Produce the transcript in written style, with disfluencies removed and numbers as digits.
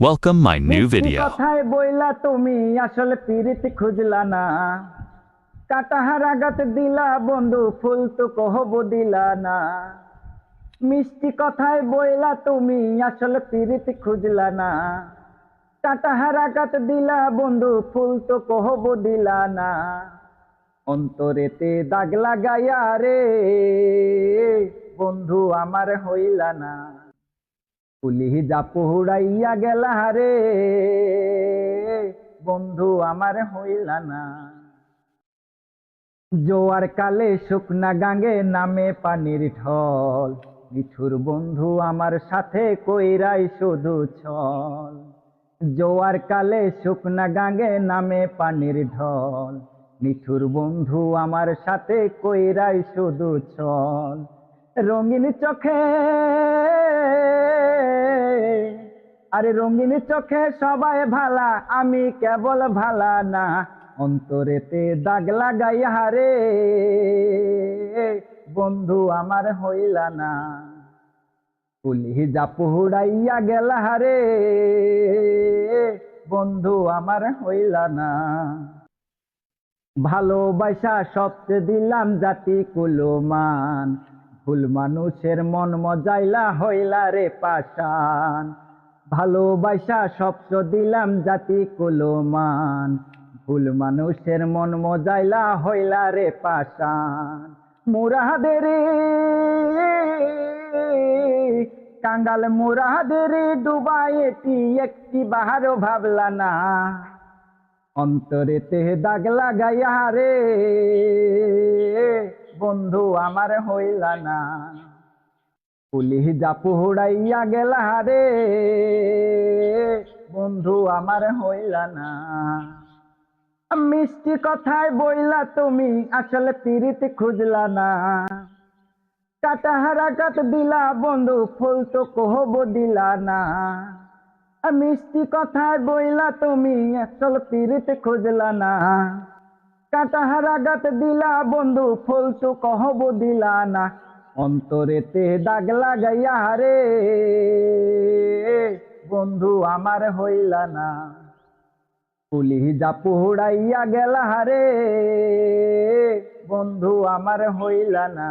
Welcome my new মিষ্টি video. কথায় বইলা তুমি আসলে পিরিতি খুঁজলা না, কাটাহার আঘাত দিলা বন্ধু, ফুল তো কহব দিলা না। মিষ্টি কথায় বইলা তুমি আসলে পিরিতি খুঁজলা না, কাটাহার আঘাত দিলা বন্ধু, ফুল তো কহব দিলা না। অন্তরেতে দাগ লাগাইয়া রে বন্ধু আমার হইলা না, কলিজা পুড়াইয়া গেলা রে বন্ধু আমার হইলা না। জোয়ার কালে শুকনা গাঙ্গে নামে পানির ঢল, নিঠুর বন্ধু আমার সাথে কইরাই শুধু ছল। জোয়ার কালে শুকনা গাঙ্গে নামে পানির ঢল, নিঠুর বন্ধু আমার সাথে কইরাই শুধু ছল। রঙিন চোখে আরে রঙিন চোখে সবাই ভালা, আমি কেবল ভালা না। অন্তরেতে দাগ লাগাইয়া রে বন্ধু আমার হইলা না, কলিজা পুড়াইয়া গেলা রে বন্ধু আমার হইলা না। ভালোবাসা সবচেয়ে দিলাম জাতি কুলমান, ভুল মানুষের মন মজাইলা হইলা রে পাষাণ। ভালোবাসা সবচেয়ে দিলাম জাতি কুলমান, ভুল মানুষের মন মজাইলা হইলা রে পাষাণ। মুরাদের কাঙ্গাল মুরাদের ডুবাই এটি একটি বাহারও ভাবলা না। অন্তরেতে দাগ লাগাইয়া রে বন্ধু আমার হইলা না, কলিজা পুড়াইয়া গেলা রে বন্ধু আমার হইলা না। মিষ্টি কথায় বইলা তুমি আসলে পিরিতি খুঁজলা না, কাটাহার আঘাত দিলা বন্ধু, ফুল তো কহব দিলা না। মিষ্টি কথায় বইলা তুমি আসল পিরিতি খুঁজলা না, কাটাহার আঘাত দিলা বন্ধু, ফুল তো কহব দিলা না। অন্তরেতে দাগ লাগাইয়া রে বন্ধু আমার হইলা না, কলিজা পুড়াইয়া গেলা রে বন্ধু আমার হইলা না।